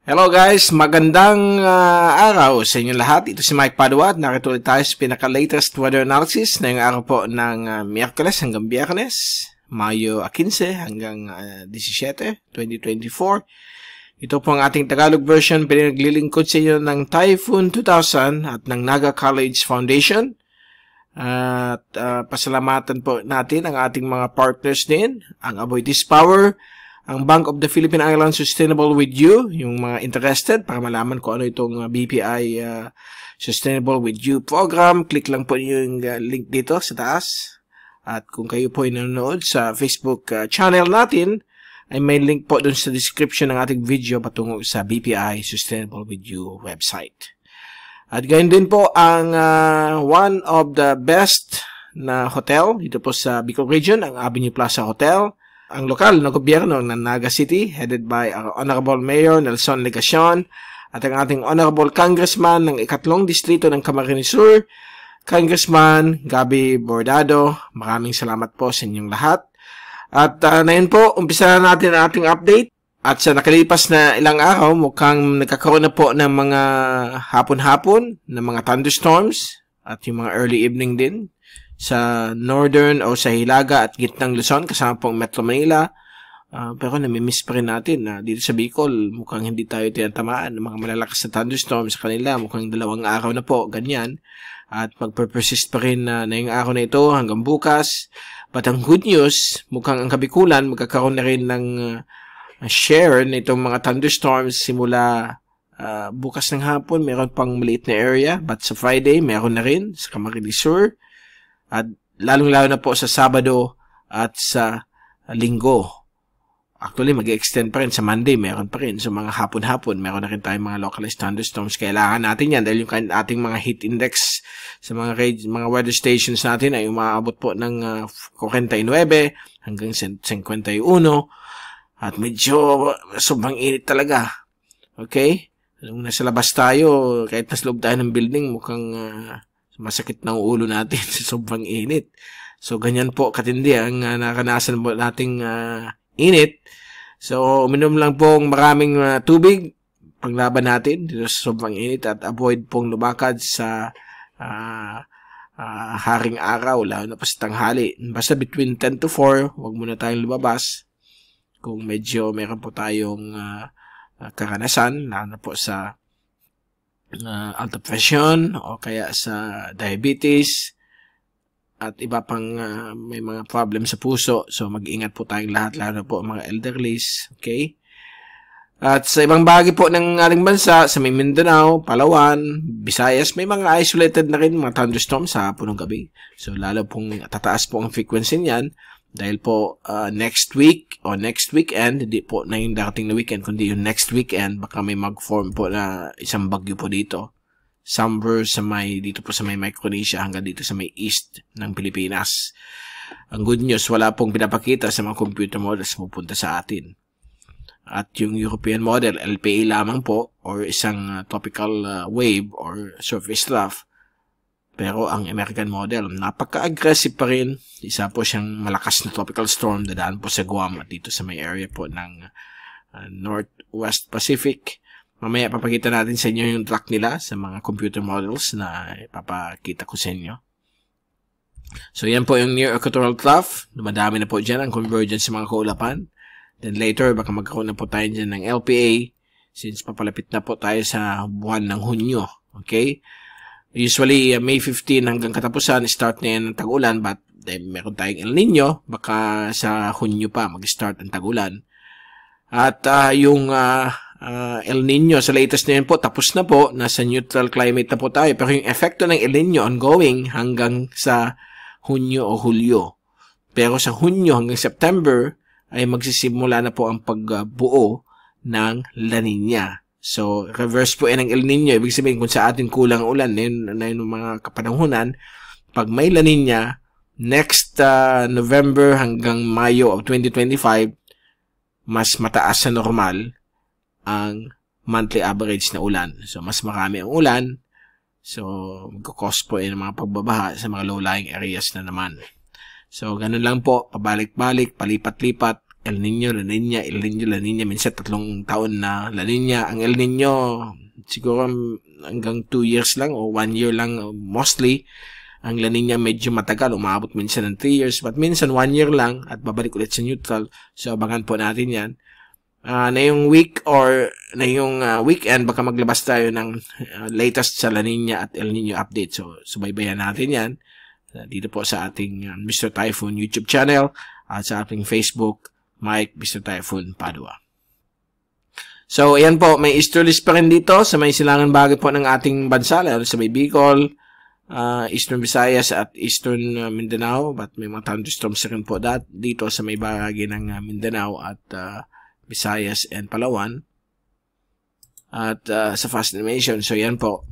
Hello guys, magandang araw sa inyo lahat. Ito si Mike Padua at nakituloy tayo sa pinaka-latest weather analysis na yung araw po ng Miyerkules hanggang Biyernes, Mayo 15 hanggang 17, 2024. Ito po ang ating Tagalog version, pinaglilingkod sa inyo ng Typhoon 2000 at ng Naga College Foundation. At pasalamatan po natin ang ating mga partners din, ang Aboitiz Power, ang Bank of the Philippine Islands Sustainable with You, yung mga interested para malaman kung ano itong BPI Sustainable with You program. Click lang po yung link dito sa taas. At kung kayo po ay nanonood sa Facebook channel natin, ay may link po dun sa description ng ating video patungo sa BPI Sustainable with You website. At gayon din po ang one of the best na hotel dito po sa Bicol Region, ang Avenue Plaza Hotel. Ang lokal na gobyerno ng Naga City, headed by our Honorable Mayor Nelson Legacion at ang ating Honorable Congressman ng ikatlong distrito ng Camarines Sur, Congressman Gabby Bordado. Maraming salamat po sa inyong lahat. At ngayon po, umpisa na natin ang ating update. At sa nakalipas na ilang araw, mukhang nagkakaroon na po ng mga hapon-hapon, ng mga thunderstorms at yung mga early evening din sa northern o sa Hilaga at gitnang Luzon kasama pong Metro Manila. Pero namimiss pa rin natin na dito sa Bicol mukhang hindi tayo tinatamaan ng mga malalakas na thunderstorms sa kanila. Mukhang 2 araw na po, ganyan. At magper-persist pa rin na yung araw na ito hanggang bukas. But ang good news, mukhang ang Kabikulan magkakaroon na rin ng share nitong mga thunderstorms simula bukas ng hapon. Meron pang maliit na area, but sa Friday meron na rin sa Camarines Sur. At lalong-lalo na po sa Sabado at sa Linggo. Actually, mag-extend pa rin sa Monday, meron pa rin. So, mga hapon-hapon, meron na rin tayong mga localized thunderstorms. Kailangan natin yan dahil yung ating mga heat index sa mga weather stations natin ay umaabot po ng 49 hanggang 51. At medyo sobrang init talaga. Okay? Nung nasa labas tayo, kahit nasa loob tayo ng building, mukhang masakit ng ulo natin sa sobrang init. So, ganyan po katindi ang nakanasan po nating init. So, uminom lang pong maraming tubig paglaban natin dito sa sobrang init at avoid pong lumakad sa haring araw, lalo na pa sa tanghali. Basta between 10 to 4, huwag muna tayong lumabas. Kung medyo meron po tayong karanasan, lalo na po sa alta presyon o kaya sa diabetes at iba pang may mga problem sa puso. So, mag-ingat po tayong lahat, lalo na po mga elderlies. Okay? At sa ibang bahagi po ng ating bansa, sa may Mindanao, Palawan, Visayas, may mga isolated na rin mga thunderstorms sa hapon ng gabi. So, lalo pong tataas po ang frequency niyan. Dahil po next week o next weekend, hindi po na yung darating na weekend, kundi yung next weekend, baka may mag-form po na isang bagyo po dito. Somewhere dito po sa may Micronesia hanggang dito sa may east ng Pilipinas. Ang good news, wala pong pinapakita sa mga computer models pupunta sa atin. At yung European model, LPA lamang po, or isang tropical wave or surface trough. Pero ang American model, napaka-aggressive pa rin. Isa po siyang malakas na tropical storm, dadaan po sa Guam at dito sa may area po ng Northwest Pacific. Mamaya papakita natin sa inyo yung track nila sa mga computer models na ipapakita ko sa inyo. So yan po yung near equatorial trough. Dumadami na po dyan ang convergence sa mga kaulapan. Then later, baka magkaroon na po tayo dyan ng LPA since papalapit na po tayo sa buwan ng Hunyo. Okay? Usually, May 15 hanggang katapusan, start na yan ng tag-ulan, but meron tayong El Nino, baka sa Hunyo pa mag-start ang tag-ulan. At yung El Nino, sa latest na yun po, tapos na po, nasa neutral climate na po tayo, pero yung epekto ng El Nino ongoing hanggang sa Hunyo o Hulyo. Pero sa Hunyo hanggang September, ay magsisimula na po ang pagbuo ng La Nina. So, reverse po yan ng El Nino. Ibig sabihin, kung sa atin kulang ulan, na yung mga kapanahunan, pag may La Nina, next November hanggang Mayo of 2025, mas mataas sa normal ang monthly average na ulan. So, mas marami ang ulan. So, magkakos po yan ng mga pagbabaha sa mga low-lying areas na naman. So, ganun lang po, pabalik-balik, palipat-lipat, El Nino, La Nina, El Nino, La Nina. Minsan 3 taon na La Nina. Ang El Nino, siguro hanggang 2 years lang o 1 year lang mostly. Ang La Nina medyo matagal, umabot minsan ng 3 years, but minsan 1 year lang at babalik ulit sa neutral. So, abangan po natin yan. Na yung week or na yung weekend, baka maglabas tayo ng latest sa La Nina at El Nino update. So, subaybayan natin yan. Dito po sa ating Mr. Typhoon YouTube channel at sa ating Facebook, Mike Mr. Typhoon Padua. So, ayan po, may easterlies pa rin dito sa may silangan bagay po ng ating bansa, lalo sa may Bicol, Eastern Visayas at Eastern Mindanao, but may mga thunderstorms rin po dito sa may bahagi ng Mindanao at Visayas and Palawan at sa fast animation. So, yan po,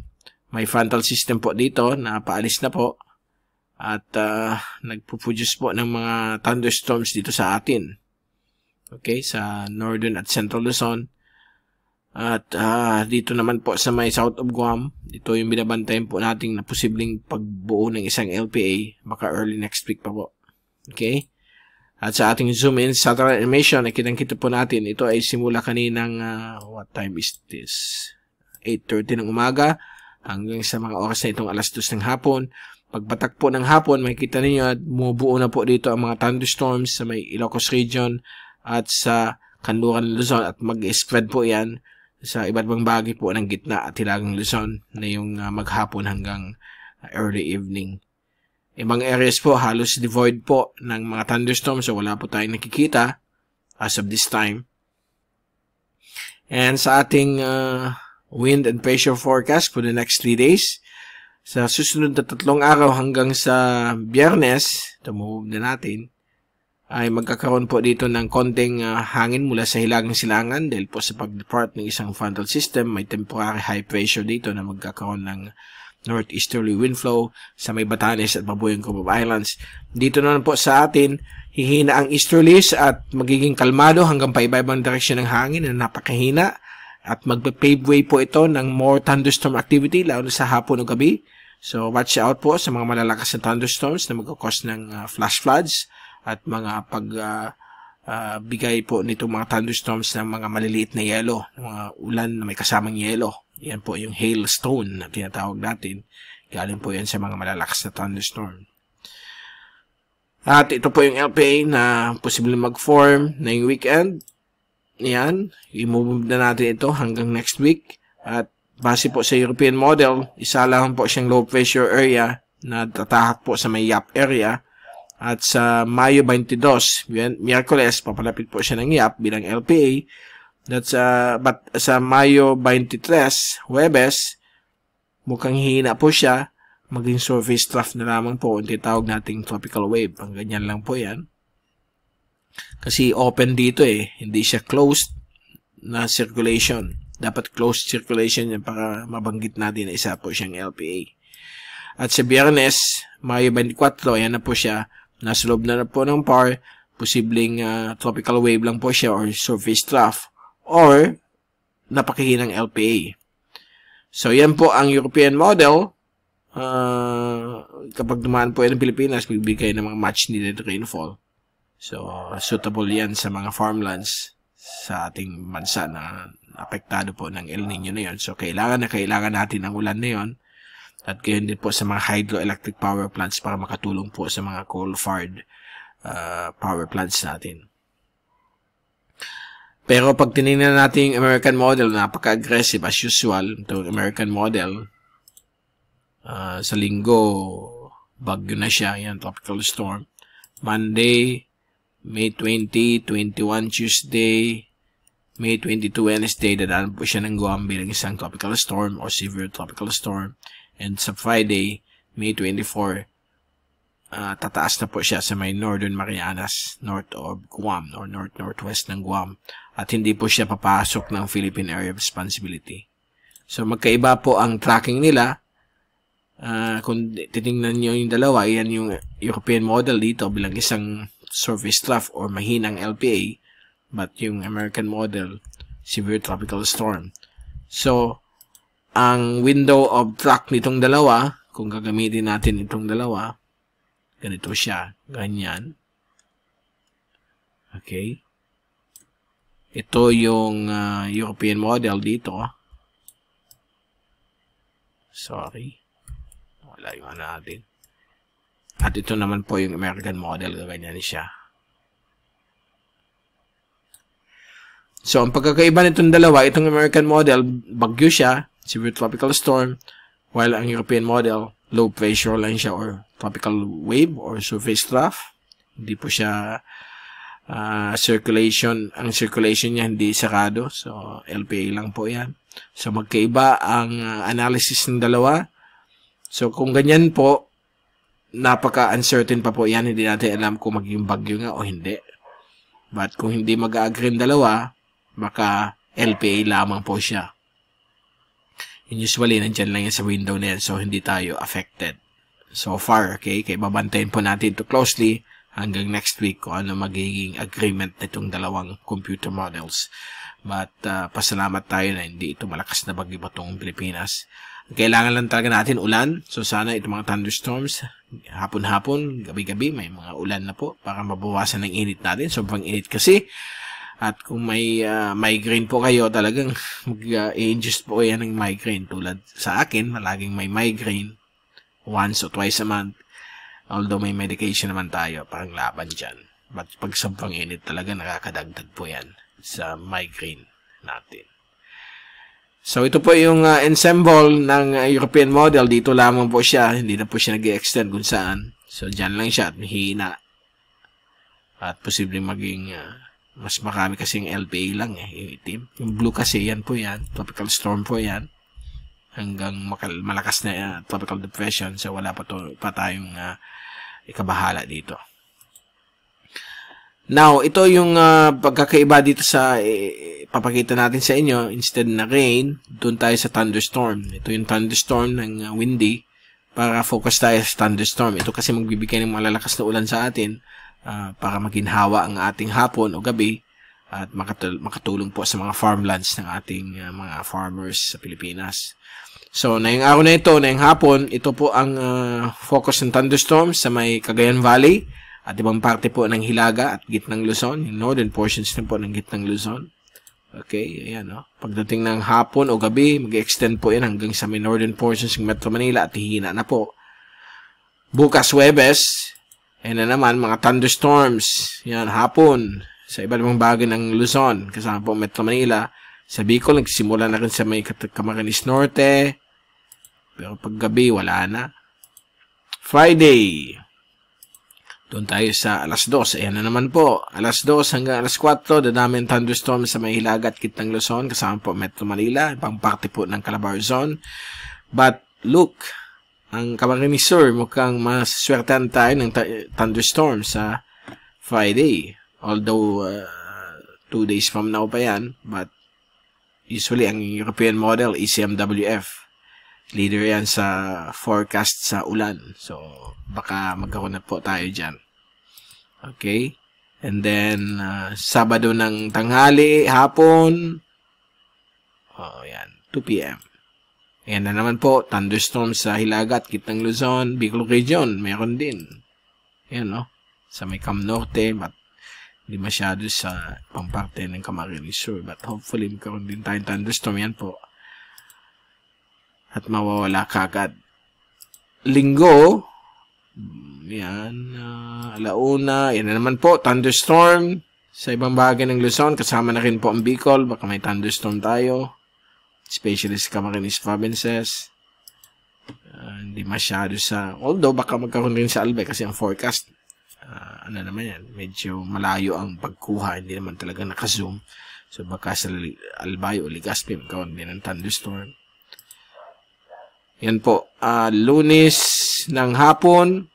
may frontal system po dito na paalis na po at nagpo-produce po ng mga thunderstorms dito sa atin. Okay, sa Northern at Central Luzon. At dito naman po sa may South of Guam, ito yung binabantayan po natin na posibleng pagbuo ng isang LPA, baka early next week pa po. Okay? At sa ating zoom in satellite animation, nakitang-kita po natin, ito ay simula kaninang, what time is this? 8:30 ng umaga, hanggang sa mga oras na itong alas 2 ng hapon. Pagbatak po ng hapon, makikita ninyo, bumubuo na po dito ang mga thunderstorms sa may Ilocos region at sa Kanluran, Luzon, at mag-spread po yan sa iba't ibang bagay po ng gitna at hilagang Luzon na yung maghapon hanggang early evening. Ibang areas po halos devoid po ng mga thunderstorms, so wala po tayong nakikita as of this time. And sa ating wind and pressure forecast for the next 3 days, sa susunod na 3 araw hanggang sa Biyernes, tumove na natin, ay magkakaroon po dito ng konting hangin mula sa hilagang silangan dahil po sa pag-depart ng isang frontal system, may temporary high pressure dito na magkakaroon ng northeasterly wind flow sa may Batanes at Babuyan Group of Islands. Dito naman po sa atin, hihina ang easterlies at magiging kalmado hanggang paiba-ibang direksyon ng hangin na napakahina at magpe-pave way po ito ng more thunderstorm activity lalo sa hapon o gabi. So watch out po sa mga malalakas na thunderstorms na magkakos ng flash floods at mga bigay po nitong mga thunderstorms ng mga maliliit na yelo, mga ulan na may kasamang yelo. Yan po yung hailstone na tinatawag natin. Galing po yan sa mga malalakas na thunderstorm. At ito po yung LPA na posibleng mag-form na yung weekend. Yan. I-move na natin ito hanggang next week. At base po sa European model, isa lang po siyang low pressure area na tatahak po sa may YAP area. At sa Mayo 22, Miyerkules, papalapit po siya ng YAP bilang LPA. But sa Mayo 23, Huwebes, mukhang hihina po siya. Maging surface trough na lamang po. Ang tinatawag nating tropical wave. Ang ganyan lang po yan. Kasi open dito Hindi siya closed na circulation. Dapat closed circulation yan para mabanggit natin na isa po siyang LPA. At sa Biyernes, Mayo 24, ayan na po siya. Nasa loob na po ng PAR, posibleng tropical wave lang po siya or surface trough or napakihinang LPA. So, yan po ang European model. Kapag dumaan po yan ng Pilipinas, magbigay ng mga much needed rainfall. So, suitable yan sa mga farmlands sa ating bansa na apektado po ng El Nino na yun. So, kailangan natin ang ulan na yun. At gayon din po sa mga hydroelectric power plants para makatulong po sa mga coal-fired power plants natin. Pero pag tinignan natin yung American model, napaka-aggressive as usual. Itong American model, sa linggo, bagyo na siya. Yan, tropical storm. Monday, May 20, 21 Tuesday, May 22 Wednesday, dadaan po siya ng Guam bilang isang tropical storm or severe tropical storm. And sa Friday, May 24, tataas na po siya sa may Northern Marianas, north of Guam or north-northwest ng Guam. At hindi po siya papasok ng Philippine Area of Responsibility. So magkaiba po ang tracking nila. Kung titingnan nyo yung dalawa, yan yung European model dito bilang isang surface trough or mahinang LPA. But yung American model, severe tropical storm. So, ang window of track nitong dalawa, kung gagamitin natin itong dalawa, ganito siya, ganyan. Okay? Ito yung European model dito. Sorry. Wala yung natin. At ito naman po yung American model. Ganyan siya. So, ang pagkakaiba nitong dalawa, itong American model, bagyo siya, severe tropical storm, while ang European model, low pressure lang siya or tropical wave or surface trough. Hindi po siya circulation. Ang circulation niya hindi sarado. So, LPA lang po yan. So, magkaiba ang analysis ng dalawa. So, kung ganyan po, napaka-uncertain pa po yan. Hindi natin alam kung magiging bagyo nga o hindi. But kung hindi mag-agree ang dalawa, baka LPA lamang po siya. And usually, nandyan lang yan sa window na yan. So, hindi tayo affected. So far, okay? Kaya babantayin po natin ito closely hanggang next week kung ano magiging agreement nitong dalawang computer models. But, pasalamat tayo na hindi ito malakas na bagyo batong Pilipinas. Kailangan lang talaga natin ulan. So, sana itong mga thunderstorms, hapon-hapon, gabi-gabi, may mga ulan na po para mabawasan ng init natin. Sobrang init kasi. At kung may migraine po kayo, talagang mag-i-induce po yan ng migraine. Tulad sa akin, malaging may migraine once or twice a month. Although may medication naman tayo, parang laban dyan. But pag sobrang init talaga, nakakadagdag po yan sa migraine natin. So, ito po yung ensemble ng European model. Dito lamang po siya. Hindi na po siya nag-extend kung saan. So, dyan lang siya at mahina. At posibleng maging mas marami kasing LPA lang yung itim. Yung blue kasi, yan po yan. Tropical storm po yan. Hanggang malakas na tropical depression. So, wala pa tayong ikabahala dito. Now, ito yung pagkakaiba dito sa papakita natin sa inyo. Instead na rain, doon tayo sa thunderstorm. Ito yung thunderstorm ng windy para focus tayo sa thunderstorm. Ito kasi magbibigay ng malalakas na ulan sa atin para maginhawa ang ating hapon o gabi at makatulong po sa mga farmlands ng ating mga farmers sa Pilipinas. So, na yung araw na ito, na yung hapon, ito po ang focus ng thunderstorms sa may Cagayan Valley at ibang parte po ng Hilaga at gitnang Luzon, yung northern portions din po ng gitnang Luzon. Okay, ayan o. Pagdating ng hapon o gabi, mag-extend po yan hanggang sa may northern portions ng Metro Manila at hihina na po. Bukas, Huwebes, ayan na naman, mga thunderstorms, yan, hapon, sa iba't ibang bagay ng Luzon, kasama po Metro Manila. Sa Bicol, nagsimula na rin sa may Camarines Norte. Pero pag gabi, wala na. Friday. Doon tayo sa alas 2. Ayan na naman po. Alas 2 hanggang alas 4, dadami ang thunderstorm sa may Hilaga at Gitnang Luzon. Kasama po Metro Manila. Ibang parte po ng Calabar Zone. But, look, ang Camarines Sur, mukhang masaswertehan tayo ng thunderstorm sa Friday. Although, 2 days from now pa yan. But, usually, ang European model, ECMWF. Leader yan sa forecast sa ulan. So, baka magkaroon na po tayo dyan. Okay? And then, Sabado ng tanghali, hapon. Oh, yan. 2 p.m. Ayan na naman po. Thunderstorm sa Hilaga at Gitnang Luzon. Bicol Region, meron din. Ayan, no? Sa may Cam Norte, but hindi masyado sa pamparte ng Camarines Sur. But hopefully, magkaroon din tayong thunderstorm. Yan po. At mawawala kagad. Linggo, yan, alauna, yan na naman po, thunderstorm sa ibang bahagi ng Luzon. Kasama na rin po ang Bicol. Baka may thunderstorm tayo. Especially sa Camarines Provinces. Hindi masyado sa, although baka magkaroon rin sa Albay kasi ang forecast, ano naman yan, medyo malayo ang pagkuha, hindi naman talaga naka-zoom. So baka sa Albay o Legazpi magkaroon din ng thunderstorm. Yan po, Lunes ng hapon,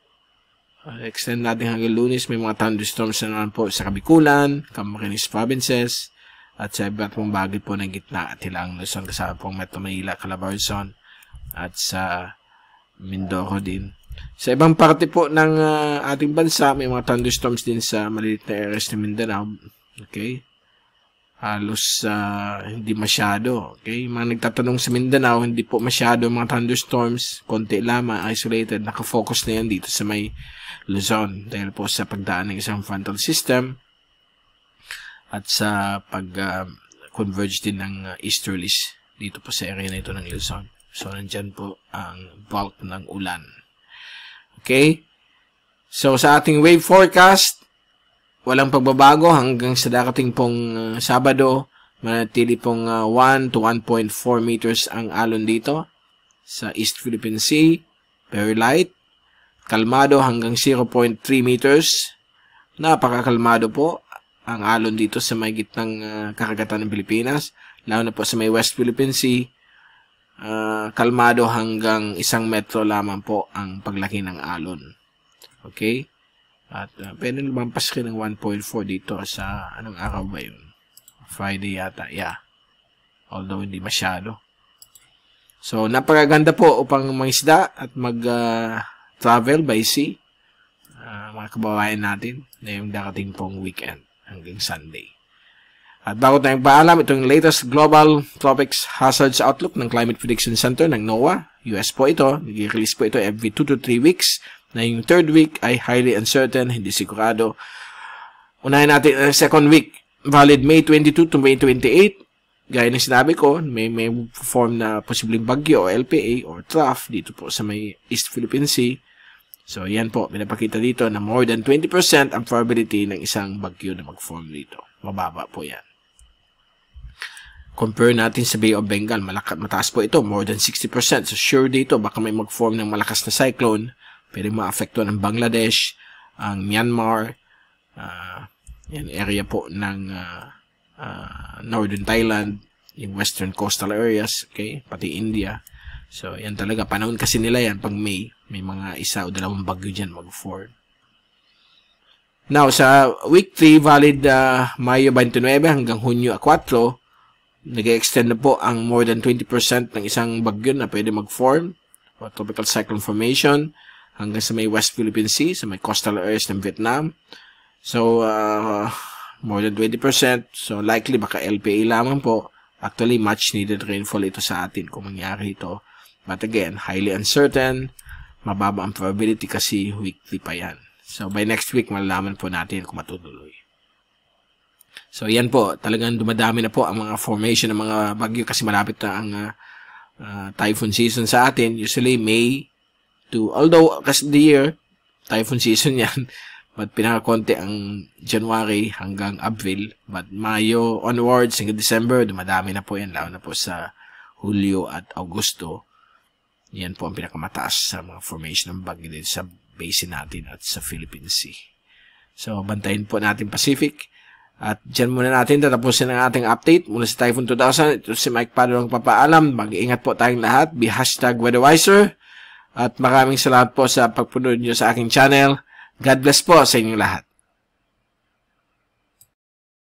extend natin hanggang Lunes, may mga thunderstorms na naman po sa Kabikulan, Camarines Provinces, at sa iba't pong bagay po ng gitna at Hilagang Luzon, kasama pong Metro Manila, Calabar Zone, at sa Mindoro din. Sa ibang parte po ng ating bansa, may mga thunderstorms din sa maliit na areas ng Mindanao. Okay? Halos hindi masyado. Okay? Mga nagtatanong sa Mindanao, hindi po masyado mga thunderstorms. Konti lamang, isolated. Nakafocus na yan dito sa may Luzon. Dahil po sa pagdaan ng isang frontal system. at sa pag-converge din ng easterlies dito po sa area na ito ng Luzon. So, nandyan po ang bulk ng ulan. Okay? So, sa ating wave forecast, walang pagbabago hanggang sa darating pong Sabado. Manatili pong 1 to 1.4 meters ang alon dito sa East Philippine Sea. Very light. Kalmado hanggang 0.3 meters. Napakakalmado po ang alon dito sa may gitnang karagatan ng Pilipinas. Lalo na po sa may West Philippine Sea. Kalmado hanggang 1 metro lamang po ang paglaki ng alon. Okay? At pwede lumampas rin ng 1.4 dito sa anong araw ba yun? Friday yata. Yeah. Although hindi masyado. So, napakaganda po upang mangisda at mag-travel by sea. Mga kababayan natin na yung darating pong weekend hanggang Sunday. At bago tayong paalam, itong latest Global Tropics Hazards Outlook ng Climate Prediction Center ng NOAA. US po ito. Nag-release po ito every 2 to 3 weeks. Na yung third week ay highly uncertain, hindi sigurado. Unahin natin ang second week. Valid May 22 to May 28. Gaya ng sinabi ko, may form na posibleng bagyo o LPA or trough dito po sa may East Philippine Sea. So, yan po. Pinapakita dito na more than 20% ang probability ng isang bagyo na mag-form dito. Mababa po yan. Compare natin sa Bay of Bengal. Mataas po ito. More than 60%. So, sure dito, baka may mag-form ng malakas na cyclone. Pwede ma-affectuan ang Bangladesh, ang Myanmar, yan area po ng Northern Thailand, yung Western Coastal areas, okay, pati India. So, yan talaga. Panahon kasi nila yan pag may mga isa o dalawang bagyo dyan mag-form. Now, sa week 3, valid Mayo 29 hanggang Hunyo 4, nag-extend na po ang more than 20% ng isang bagyo na pwede mag-form o tropical cyclone formation hanggang sa may West Philippine Sea, sa may coastal areas ng Vietnam. So, more than 20%. So, likely baka LPA lamang po. Actually, much needed rainfall ito sa atin kung mangyari ito. But again, highly uncertain. Mababa ang probability kasi weekly pa yan. So, by next week, malalaman po natin kung matutuloy. So, yan po. Talagang dumadami na po ang mga formation ng mga bagyo kasi malapit na ang typhoon season sa atin. Usually, May to, although, kasi the year, typhoon season yan. But pinakakonti ang January hanggang April. But Mayo onwards hanggang December, dumadami na po yan. Lalo na po sa Hulyo at Augusto. Yan po ang pinakamataas sa mga formation ng bagyo dito sa basin natin at sa Philippine Sea. So, bantayin po natin Pacific. At dyan muna natin tatapusin ang ating update mula sa Typhoon 2000. Ito si Mike Pado ang papaalam. Mag-iingat po tayong lahat. Be #weatherwiser. At maraming salamat po sa pagpunod nyo sa aking channel. God bless po sa inyong lahat.